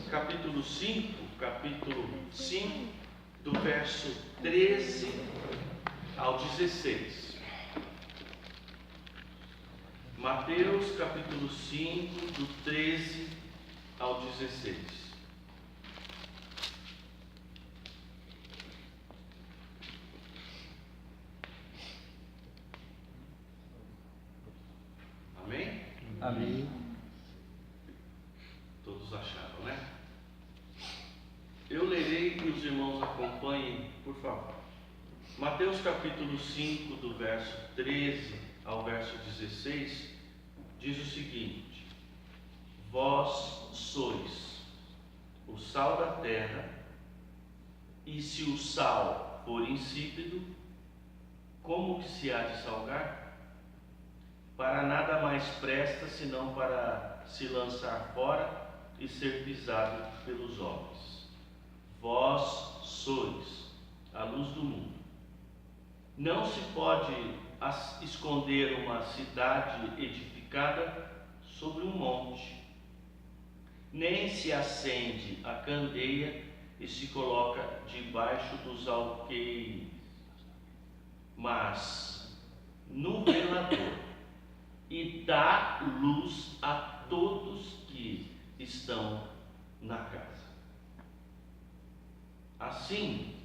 capítulo 5, do verso 13 ao 16. Mateus capítulo 5, do 13 ao 16. Amém? Amém. Todos acharam, né? Eu lerei e os irmãos acompanhem, por favor. Mateus capítulo 5, do verso 13 ao verso 16, diz o seguinte: Vós sois o sal da terra, e se o sal for insípido, como que se há de salgar? Para nada mais presta, senão para se lançar fora e ser pisado pelos homens. Vós sois a luz do mundo. Não se pode esconder uma cidade edificada sobre um monte, nem se acende a candeia e se coloca debaixo dos alqueires, mas no velador, e dá luz a todos que estão na casa. Assim,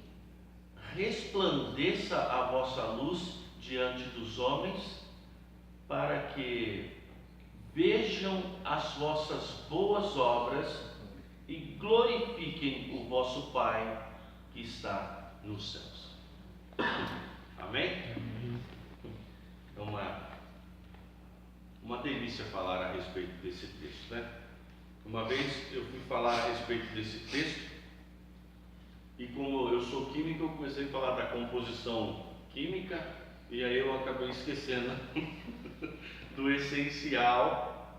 resplandeça a vossa luz diante dos homens, para que vejam as vossas boas obras e glorifiquem o vosso Pai que está nos céus. Amém? É uma delícia falar a respeito desse texto, né? Uma vez eu fui falar a respeito desse texto, e como eu sou químico, eu comecei a falar da composição química, e aí eu acabei esquecendo do essencial,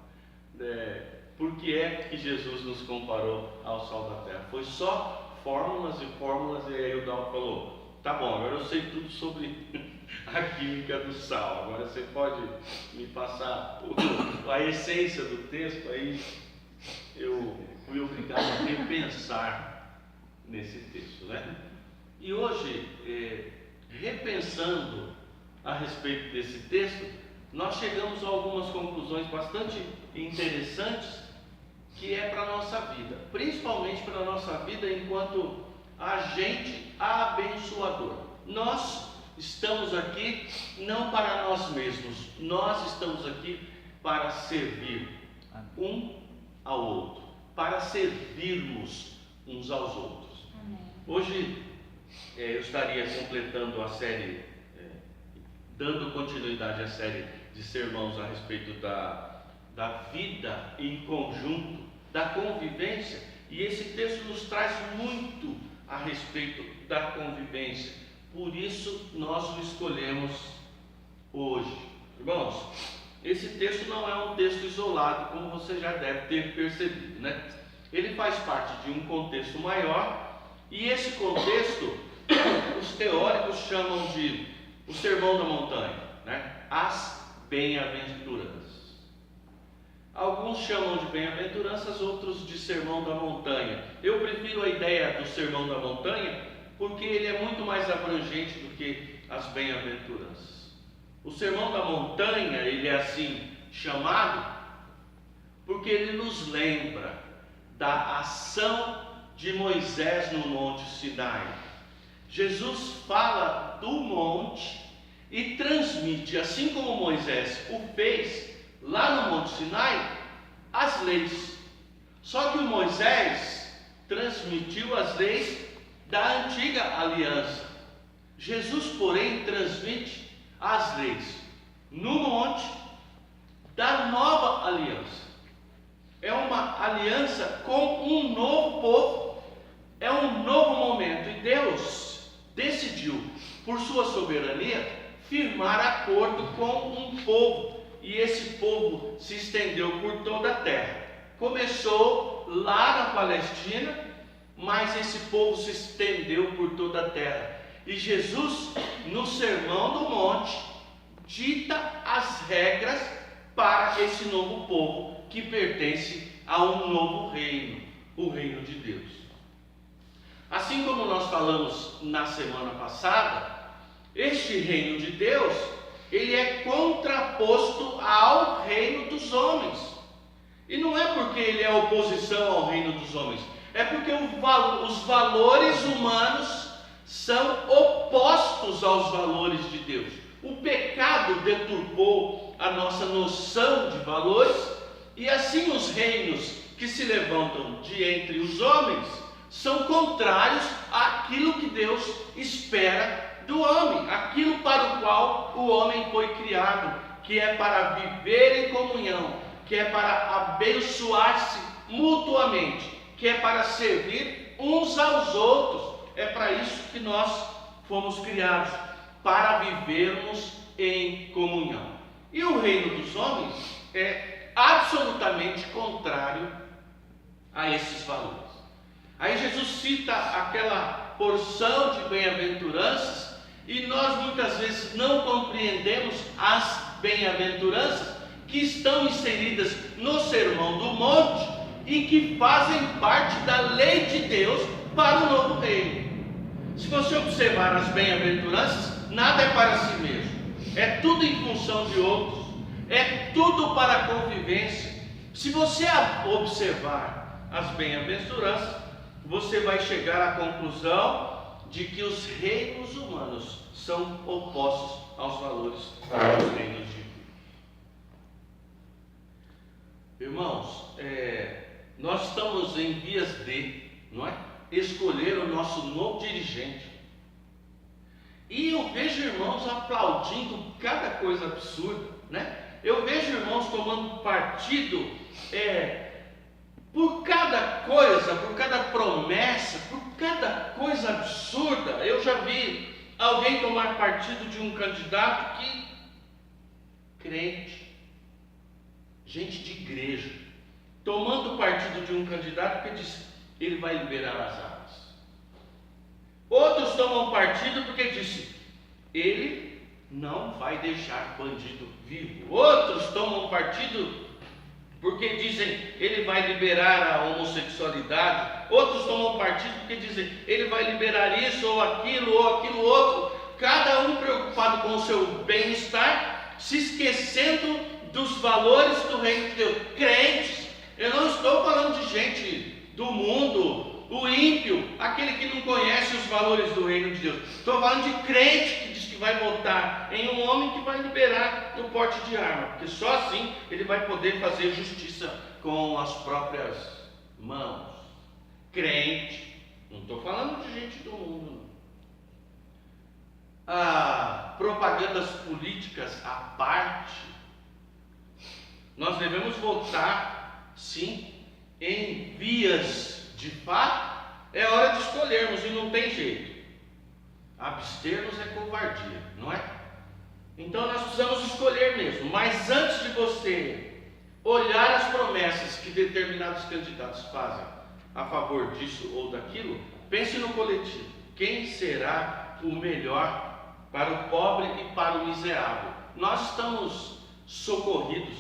por que é que Jesus nos comparou ao sal da terra. Foi só fórmulas e fórmulas, e aí o Dalton falou: tá bom, agora eu sei tudo sobre a química do sal, agora você pode me passar a essência do texto. Aí eu fui obrigado a repensar nesse texto, né? E hoje, repensando a respeito desse texto, nós chegamos a algumas conclusões bastante interessantes, que é para a nossa vida, principalmente para a nossa vida enquanto agente abençoador. Nós estamos aqui não para nós mesmos, nós estamos aqui para servir um ao outro, para servirmos uns aos outros. Amém. Hoje eu estaria completando a série, dando continuidade à série de sermãos a respeito da vida em conjunto, da convivência, e esse texto nos traz muito a respeito da convivência. Por isso nós o escolhemos hoje. Irmãos, esse texto não é um texto isolado, como você já deve ter percebido, né? Ele faz parte de um contexto maior, e esse contexto os teóricos chamam de o Sermão da Montanha, né? As bem-aventuranças. Alguns chamam de bem-aventuranças, outros de Sermão da Montanha. Eu prefiro a ideia do Sermão da Montanha, porque ele é muito mais abrangente do que as bem-aventuranças. O Sermão da Montanha, ele é assim chamado porque ele nos lembra da ação de Moisés no Monte Sinai. Jesus fala do monte e transmite, assim como Moisés o fez lá no Monte Sinai, as leis. Só que o Moisés transmitiu as leis da antiga aliança. Jesus, porém, transmite as leis no monte da nova aliança. É uma aliança com um novo povo, é um novo momento, e Deus decidiu, por sua soberania, firmar acordo com um povo, e esse povo se estendeu por toda a terra. Começou lá na Palestina, mas esse povo se estendeu por toda a terra. E Jesus, no Sermão do Monte, dita as regras para esse novo povo que pertence a um novo reino, o reino de Deus. Assim como nós falamos na semana passada, este reino de Deus, ele é contraposto ao reino dos homens. E não é porque ele é oposição ao reino dos homens, é porque os valores humanos são opostos aos valores de Deus. O pecado deturpou a nossa noção de valores, e assim os reinos que se levantam de entre os homens são contrários àquilo que Deus espera do homem, aquilo para o qual o homem foi criado, que é para viver em comunhão, que é para abençoar-se mutuamente, que é para servir uns aos outros. É para isso que nós fomos criados, para vivermos em comunhão. E o reino dos homens é absolutamente contrário a esses valores. Aí Jesus cita aquela porção de bem-aventuranças, e nós muitas vezes não compreendemos as bem-aventuranças que estão inseridas no Sermão do Monte e que fazem parte da lei de Deus para o novo reino. Se você observar as bem-aventuranças, nada é para si mesmo, é tudo em função de outros, é tudo para a convivência. Se você observar as bem-aventuranças, você vai chegar à conclusão de que os reinos humanos são opostos aos valores dos reinos de Deus. Irmãos, nós estamos em vias de, não é? Escolher o nosso novo dirigente. E eu vejo irmãos aplaudindo cada coisa absurda, né? Eu vejo irmãos tomando partido por cada coisa, por cada promessa, por cada coisa absurda. Eu já vi alguém tomar partido de um candidato crente, gente de igreja, tomando partido de um candidato que diz: ele vai liberar as águas. Outros tomam partido porque disse: ele não vai deixar bandido vivo. Outros tomam partido porque dizem: ele vai liberar a homossexualidade. Outros tomam partido porque dizem: ele vai liberar isso ou aquilo outro. Cada um preocupado com o seu bem-estar, se esquecendo dos valores do reino de Deus. Crentes, eu não estou falando de gente do mundo, o ímpio, aquele que não conhece os valores do reino de Deus. Estou falando de crente que diz que vai votar em um homem que vai liberar o porte de arma, porque só assim ele vai poder fazer justiça com as próprias mãos. Crente, não estou falando de gente do mundo, não. Propagandas políticas à parte, nós devemos votar, sim, em vias de fato. É hora de escolhermos e não tem jeito. Abster-nos é covardia, não é? Então nós precisamos escolher mesmo. Mas antes de você olhar as promessas que determinados candidatos fazem a favor disso ou daquilo, pense no coletivo. Quem será o melhor para o pobre e para o miserável? Nós estamos socorridos,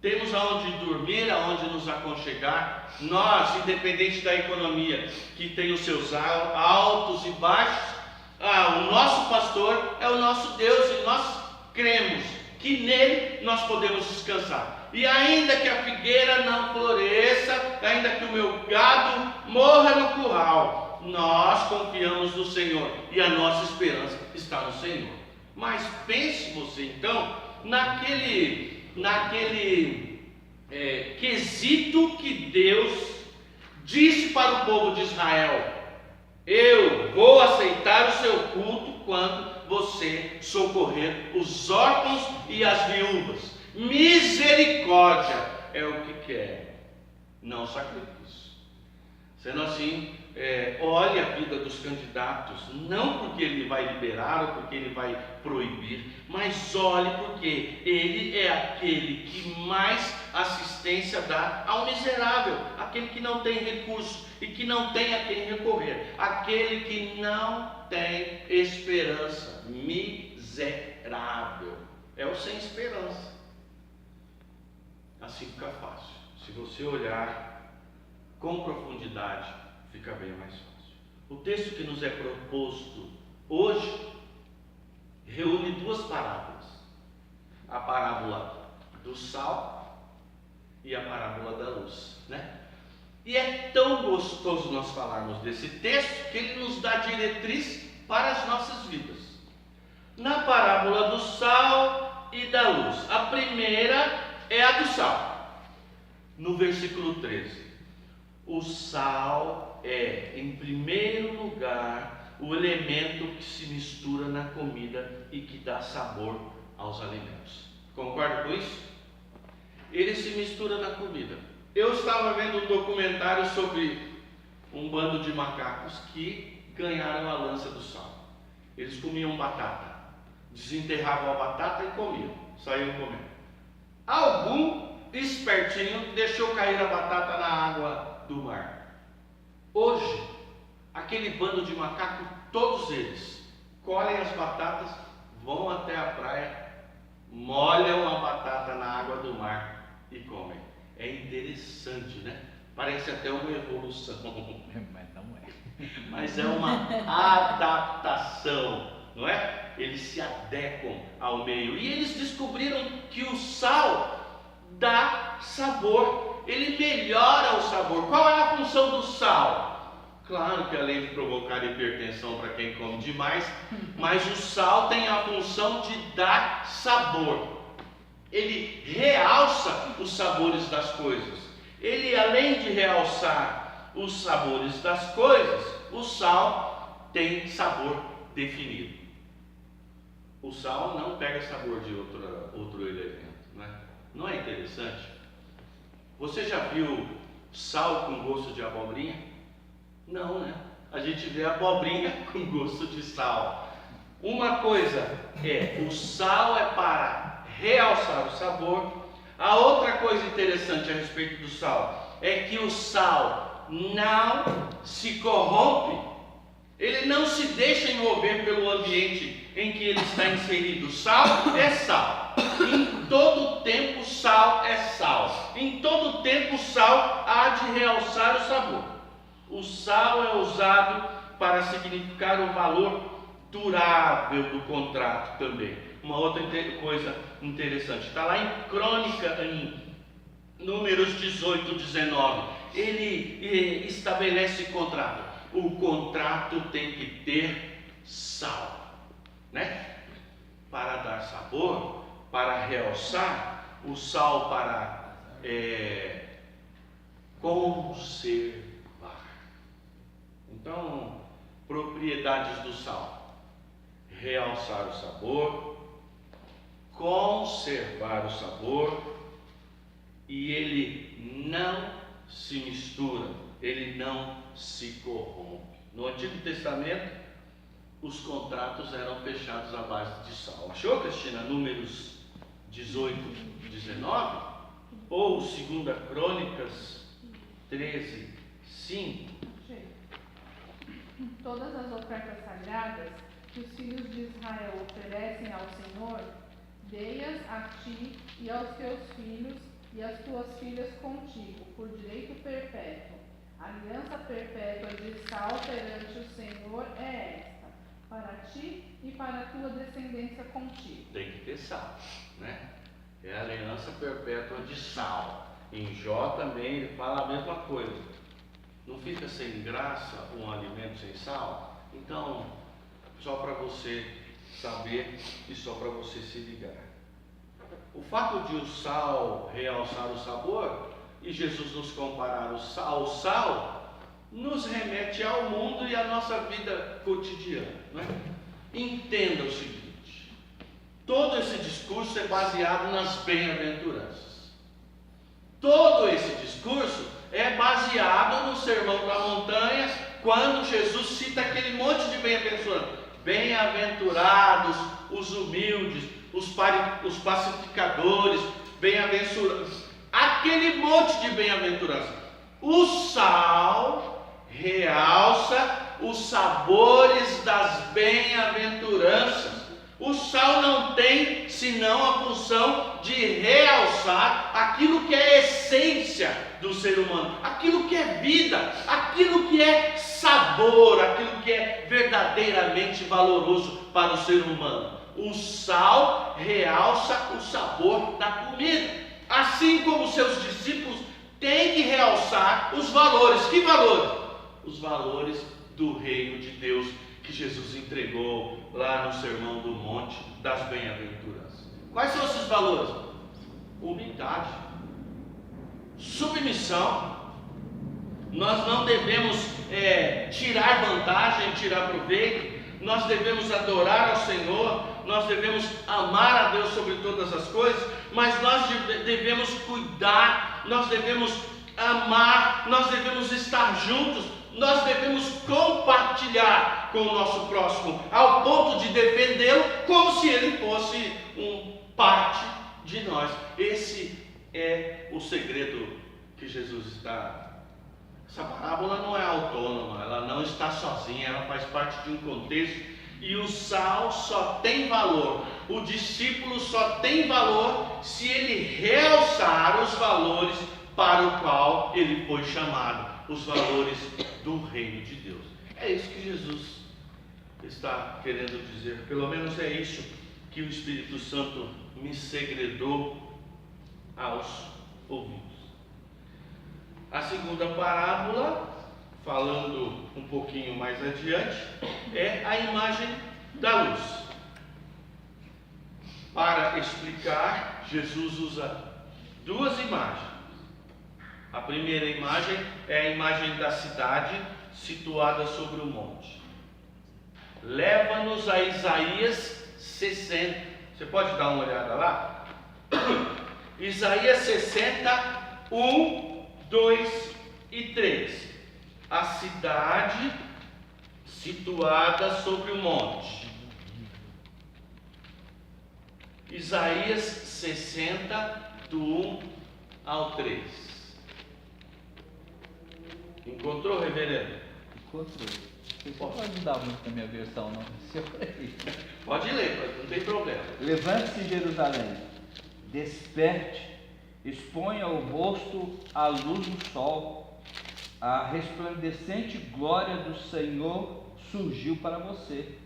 temos aonde dormir, aonde nos aconchegar. Nós, independente da economia, que tem os seus altos e baixos, o nosso pastor é o nosso Deus, e nós cremos que nele nós podemos descansar. E ainda que a figueira não floresça, ainda que o meu gado morra no curral, nós confiamos no Senhor e a nossa esperança está no Senhor. Mas pense você então naquele quesito que Deus disse para o povo de Israel: eu vou aceitar o seu culto quando você socorrer os órfãos e as viúvas. Misericórdia é o que quer, não sacrifício. Sendo assim, olhe a vida dos candidatos, não porque ele vai liberar ou porque ele vai proibir, mas olhe porque ele é aquele que mais assistência dá ao miserável, aquele que não tem recurso e que não tem a quem recorrer, aquele que não tem esperança. Miserável é o sem esperança. Assim fica fácil. Se você olhar com profundidade, fica bem mais fácil. O texto que nos é proposto hoje reúne duas parábolas: a parábola do sal e a parábola da luz, né? E é tão gostoso nós falarmos desse texto que ele nos dá diretriz para as nossas vidas. Na parábola do sal e da luz, a primeira é a do sal. No versículo 13, o sal é, em primeiro lugar, o elemento que se mistura na comida e que dá sabor aos alimentos. Concorda com isso? Ele se mistura na comida. Eu estava vendo um documentário sobre um bando de macacos que ganharam a lança do sal. Eles comiam batata, desenterravam a batata e comiam, saíam comendo. Algum espertinho deixou cair a batata na água do mar. Hoje, aquele bando de macaco, todos eles colhem as batatas, vão até a praia, molham a batata na água do mar e comem. É interessante, né? Parece até uma evolução. Mas não é. Mas é uma adaptação, não é? Eles se adequam ao meio. E eles descobriram que o sal dá sabor. Ele melhora o sabor. Qual é a função do sal? Claro que além de provocar hipertensão para quem come demais, mas o sal tem a função de dar sabor. Ele realça os sabores das coisas. Ele, além de realçar os sabores das coisas, o sal tem sabor definido. O sal não pega sabor de outro elemento, né? Não é interessante? Você já viu sal com gosto de abobrinha? Não, né? A gente vê abobrinha com gosto de sal. Uma coisa é, o sal é para realçar o sabor. A outra coisa interessante a respeito do sal é que o sal não se corrompe, ele não se deixa envolver pelo ambiente em que ele está inserido. Sal é sal. Em todo tempo sal é sal. Em todo tempo sal há de realçar o sabor. O sal é usado para significar o valor durável do contrato também. Uma outra coisa interessante, está lá em Crônica, em Números 18, 19, ele estabelece contrato. O contrato tem que ter sal, né? Para dar sabor, para realçar, o sal para conservar. Então, propriedades do sal: realçar o sabor, conservar o sabor, e ele não se mistura, ele não se corrompe. No Antigo Testamento, os contratos eram fechados à base de sal. Achou, Cristina? Números 18, 19? Ou 2 Crônicas 13, 5? Todas as ofertas sagradas que os filhos de Israel oferecem ao Senhor, dei-as a ti e aos teus filhos e às tuas filhas contigo, por direito perpétuo. A aliança perpétua de sal perante o Senhor é esta, para ti e para a tua descendência contigo. Tem que ter sal, né? É a aliança perpétua de sal. Em Jó também ele fala a mesma coisa. Não fica sem graça um alimento sem sal? Então, só para você saber e só para você se ligar. O fato de o sal realçar o sabor e Jesus nos comparar ao sal, nos remete ao mundo e à nossa vida cotidiana, não é? Entenda o seguinte: todo esse discurso é baseado nas bem-aventuranças. Todo esse discurso é baseado no Sermão da Montanha, quando Jesus cita aquele monte de bem-aventuranças. Bem-aventurados os humildes, os pacificadores, bem-aventurados. Aquele monte de bem-aventurança. O sal realça os sabores das bem-aventuranças. O sal não tem senão a função de realçar aquilo que é a essência do ser humano, aquilo que é vida, aquilo que é sabor, aquilo que é verdadeiramente valoroso para o ser humano. O sal realça o sabor da comida, assim como seus discípulos têm que realçar os valores. Que valores? Os valores do reino de Deus que Jesus entregou lá no Sermão do Monte das Bem-aventuranças. Quais são esses valores? Humildade, submissão. Nós não devemos tirar vantagem, tirar proveito. Nós devemos adorar ao Senhor, nós devemos amar a Deus sobre todas as coisas, mas nós devemos cuidar, nós devemos amar, nós devemos estar juntos, nós devemos compartilhar com o nosso próximo, ao ponto de defendê-lo como se ele fosse parte de nós. Esse é o segredo que Jesus está. Essa parábola não é autônoma, ela não está sozinha, ela faz parte de um contexto. E o sal só tem valor, o discípulo só tem valor se ele realçar os valores para o qual ele foi chamado, os valores do reino de Deus. É isso que Jesus está querendo dizer, pelo menos é isso que o Espírito Santo me segredou aos ouvidos. A segunda parábola, falando um pouquinho mais adiante, é a imagem da luz. Para explicar, Jesus usa duas imagens. A primeira imagem é a imagem da cidade situada sobre o monte. Leva-nos a Isaías 60. Você pode dar uma olhada lá? Isaías 60, 1, 2 e 3. A cidade situada sobre o monte. Isaías 60, do 1 ao 3. Encontrou, reverendo? Encontrou. Você pode ajudar muito na minha versão, não? Pode ler, não tem problema. Levante-se, Jerusalém, desperte, exponha o rosto à luz do sol, a resplandecente glória do Senhor surgiu para você.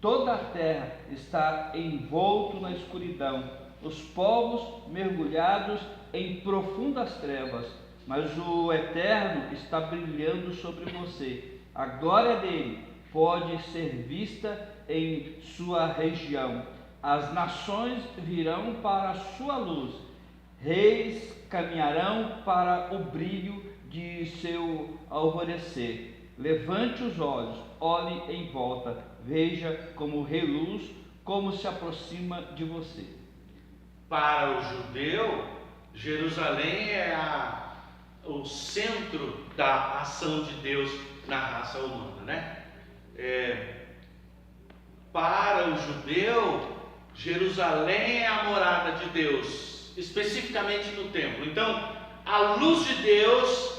Toda a terra está envolto na escuridão, os povos mergulhados em profundas trevas, mas o Eterno está brilhando sobre você. A glória dele pode ser vista em sua região. As nações virão para a sua luz, reis caminharão para o brilho de seu alvorecer. Levante os olhos, olhe em volta, veja como reluz, como se aproxima de você. Para o judeu, Jerusalém é o centro da ação de Deus na raça humana, né? Para o judeu, Jerusalém é a morada de Deus, especificamente no templo. Então, a luz de Deus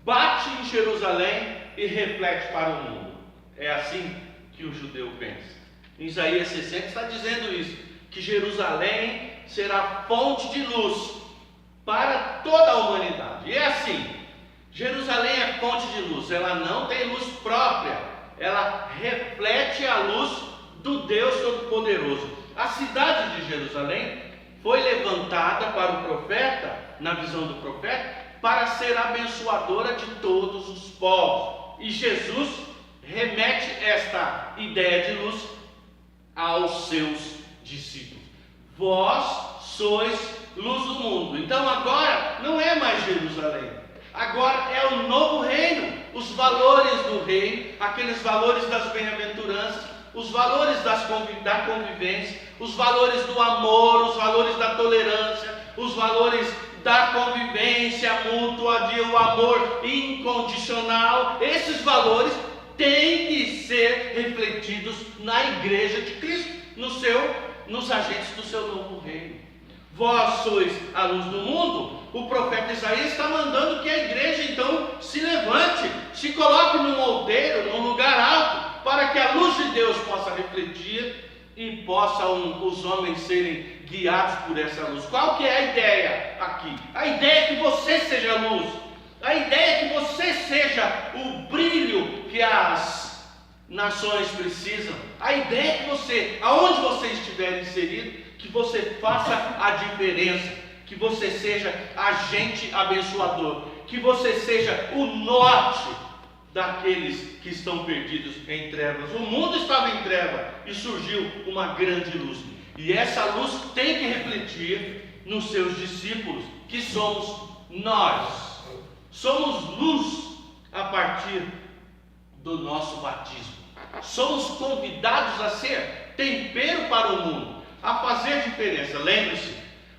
bate em Jerusalém e reflete para o mundo. É assim que o judeu pensa. Em Isaías 60 está dizendo isso, que Jerusalém será fonte de luz para toda a humanidade. E é assim, Jerusalém é fonte de luz, ela não tem luz própria, ela reflete a luz do Deus Todo-Poderoso. A cidade de Jerusalém foi levantada para o profeta, na visão do profeta, para ser abençoadora de todos os povos. E Jesus remete esta ideia de luz aos seus discípulos. Vós sois luz do mundo. Então agora não é mais Jerusalém, agora é o novo reino, os valores do reino, aqueles valores das bem-aventuranças, os valores da convivência, os valores do amor, os valores da tolerância, os valores da convivência mútua, o amor incondicional. Esses valores têm que ser refletidos na igreja de Cristo, nos agentes do seu novo reino. Vós sois a luz do mundo. O profeta Isaías está mandando que a igreja então se levante, se coloque num outeiro, num lugar alto, para que a luz de Deus possa refletir e possam os homens serem guiados por essa luz. Qual que é a ideia aqui? A ideia é que você seja a luz. A ideia é que você seja o brilho que as nações precisam. A ideia é que você, aonde você estiver inserido, que você faça a diferença, que você seja agente abençoador, que você seja o norte daqueles que estão perdidos em trevas. O mundo estava em treva e surgiu uma grande luz. E essa luz tem que refletir nos seus discípulos, que somos nós. Somos luz a partir do nosso batismo. Somos convidados a ser tempero para o mundo, a fazer diferença. Lembre-se,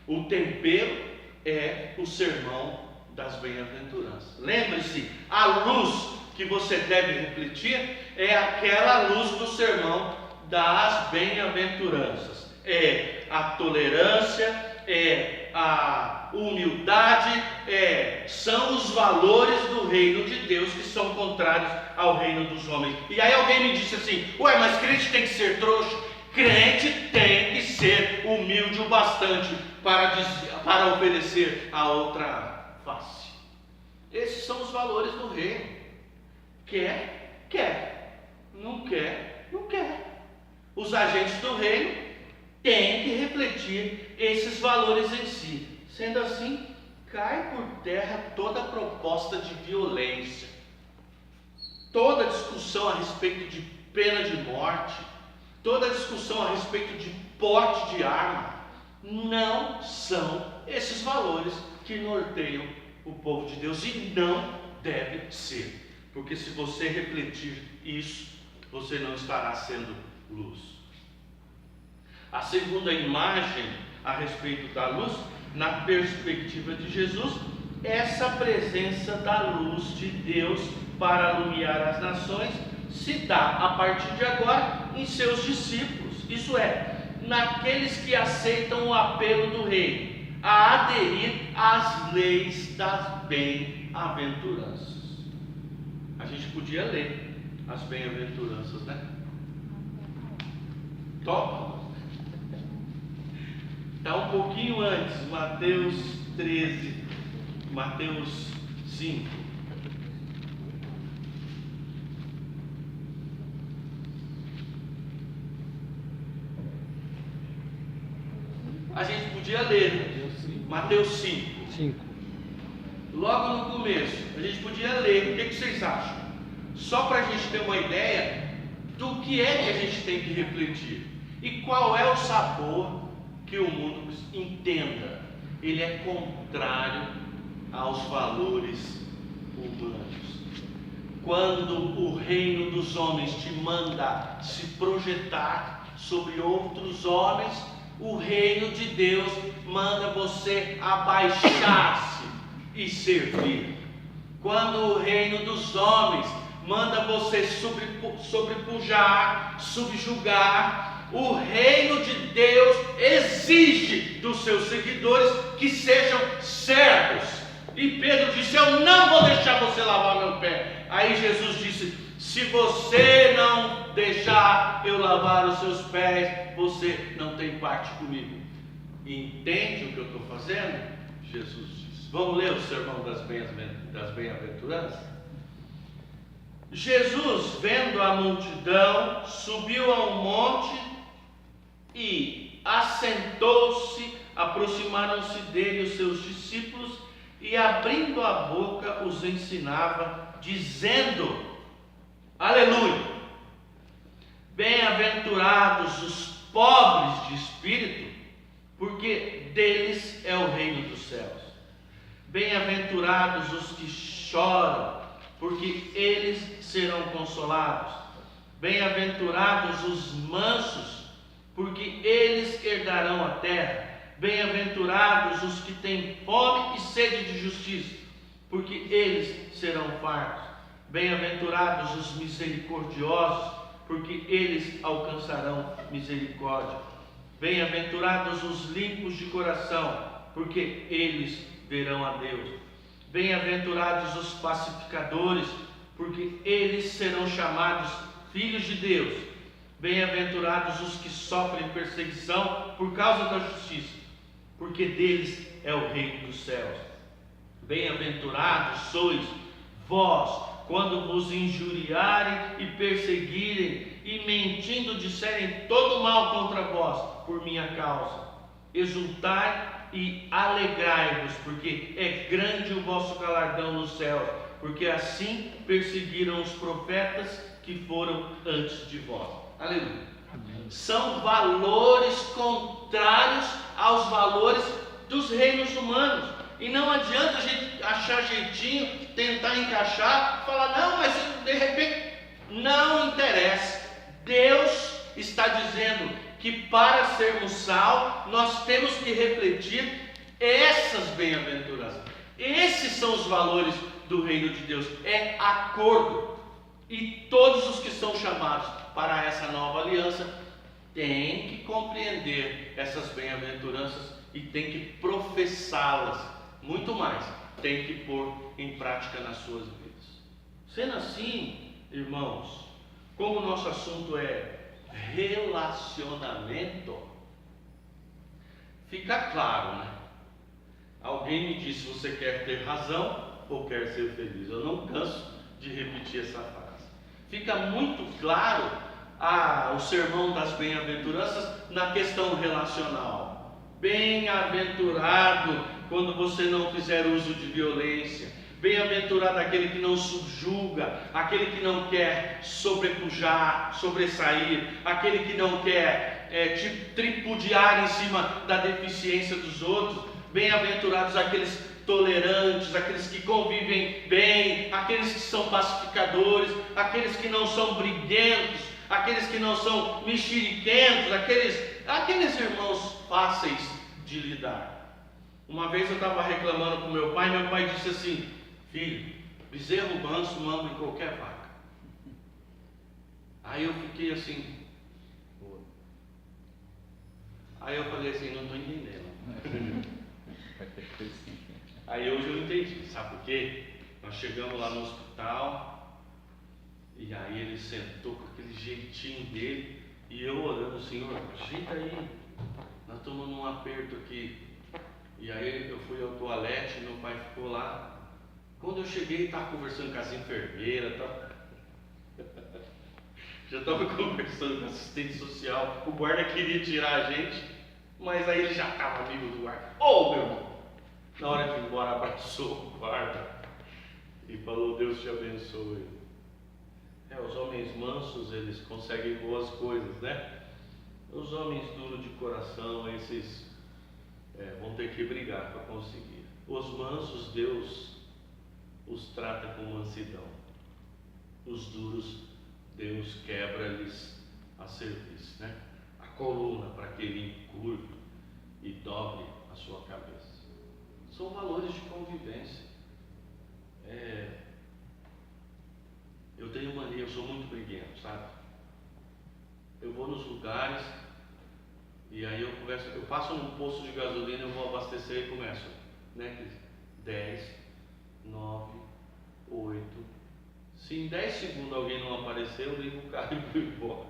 o tempero é o sermão das bem-aventuranças. Lembre-se, a luz que você deve refletir é aquela luz do sermão das bem-aventuranças. É a tolerância, é a humildade, são os valores do reino de Deus que são contrários ao reino dos homens. E aí alguém me disse assim: ué, mas crente tem que ser trouxa? Crente tem que ser humilde o bastante para oferecer a outra face. Esses são os valores do reino. Quer, quer. Não quer, não quer. Os agentes do reino têm que refletir esses valores em si. Sendo assim, cai por terra toda proposta de violência, toda discussão a respeito de pena de morte, toda discussão a respeito de porte de arma. Não são esses valores que norteiam o povo de Deus, e não deve ser, porque se você refletir isso, você não estará sendo luz. A segunda imagem a respeito da luz, na perspectiva de Jesus, essa presença da luz de Deus para iluminar as nações se dá a partir de agora em seus discípulos, isso é, naqueles que aceitam o apelo do rei a aderir às leis das bem-aventuranças. A gente podia ler as bem-aventuranças, né? Topa? Está um pouquinho antes, Mateus 13, Mateus 5. A gente podia ler Mateus 5. Logo no começo, a gente podia ler. O que vocês acham? Só para a gente ter uma ideia do que é que a gente tem que refletir e qual é o sabor que o mundo entenda. Ele é contrário aos valores humanos. Quando o reino dos homens te manda se projetar sobre outros homens, o reino de Deus manda você abaixar-se e servir. Quando o reino dos homens manda você sobrepujar, subjugar, o reino de Deus exige dos seus seguidores que sejam servos. E Pedro disse: eu não vou deixar você lavar meu pé. Aí Jesus disse: se você não deixar eu lavar os seus pés, você não tem parte comigo. Entende o que eu estou fazendo? Jesus disse. Vamos ler o sermão das bem-aventuranças? Jesus, vendo a multidão, subiu ao monte e assentou-se. Aproximaram-se dele os seus discípulos e, abrindo a boca, os ensinava, dizendo: aleluia! Bem-aventurados os pobres de espírito, porque deles é o reino dos céus. Bem-aventurados os que choram, porque eles serão consolados. Bem-aventurados os mansos, porque eles herdarão a terra. Bem-aventurados os que têm fome e sede de justiça, porque eles serão fartos. Bem-aventurados os misericordiosos, porque eles alcançarão misericórdia. Bem-aventurados os limpos de coração, porque eles verão a Deus. Bem-aventurados os pacificadores, porque eles serão chamados filhos de Deus. Bem-aventurados os que sofrem perseguição por causa da justiça, porque deles é o reino dos céus. Bem-aventurados sois vós, quando vos injuriarem e perseguirem, e mentindo disserem todo mal contra vós, por minha causa. Exultai e alegrai-vos, porque é grande o vosso galardão nos céus, porque assim perseguiram os profetas que foram antes de vós. Aleluia. São valores contrários aos valores dos reinos humanos. E não adianta a gente achar jeitinho, tentar encaixar, falar, não, mas de repente, não interessa. Deus está dizendo que para sermos sal, nós temos que refletir essas bem-aventuranças. Esses são os valores do reino de Deus. É acordo. E todos os que são chamados para essa nova aliança têm que compreender essas bem-aventuranças e têm que professá-las. Muito mais, tem que pôr em prática nas suas vidas. Sendo assim, irmãos, como o nosso assunto é relacionamento, fica claro, né? Alguém me disse, você quer ter razão ou quer ser feliz? Eu não canso de repetir essa frase. Fica muito claro o sermão das bem-aventuranças na questão relacional. Bem-aventurado quando você não fizer uso de violência. Bem-aventurado aquele que não subjuga, aquele que não quer sobrepujar, sobressair, aquele que não quer tripudiar em cima da deficiência dos outros. Bem-aventurados aqueles tolerantes, aqueles que convivem bem, aqueles que são pacificadores, aqueles que não são briguentos, aqueles que não são mexeriquentos, aqueles irmãos fáceis de lidar. Uma vez eu estava reclamando com meu pai disse assim, filho, bezerro manso manda em qualquer vaca. Aí eu fiquei assim, aí eu falei assim, não estou entendendo. Aí hoje eu entendi, sabe por quê? Nós chegamos lá no hospital, e aí ele sentou com aquele jeitinho dele, e eu orando, Senhor, ajeita aí, nós estamos num aperto aqui. E aí eu fui ao toalete, meu pai ficou lá. Quando eu cheguei, estava conversando com as enfermeiras, já estava conversando com a assistente social. O guarda queria tirar a gente, mas aí ele já estava amigo do guarda. Ô, meu irmão! Na hora de ir embora, abraçou o guarda e falou, Deus te abençoe. Os homens mansos, eles conseguem boas coisas, né? Os homens duros de coração, esses vão ter que brigar para conseguir. Os mansos, Deus os trata com mansidão. Os duros, Deus quebra-lhes a cerviz, né? A coluna, para que ele encurve e dobre a sua cabeça. São valores de convivência. Eu tenho mania, eu sou muito briguento, sabe? Eu vou nos lugares e aí eu passo num posto de gasolina, eu vou abastecer e começo, né, Cris? 10, 9, 8. Se em 10 segundos alguém não aparecer, eu ligo o carro e vou embora.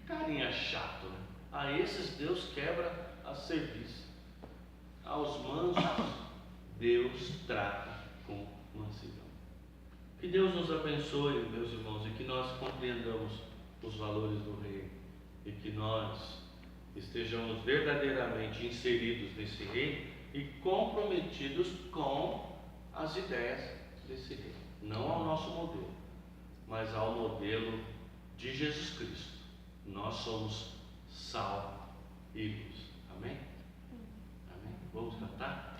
Carinha chato, né? A esses Deus quebra a cerviz. Aos mansos, Deus trata com mansidão. Que Deus nos abençoe, meus irmãos, e que nós compreendamos os valores do reino e que nós estejamos verdadeiramente inseridos nesse reino e comprometidos com as ideias desse reino. Não ao nosso modelo, mas ao modelo de Jesus Cristo. Nós somos sal e luz. Amém? Amém? Vamos cantar?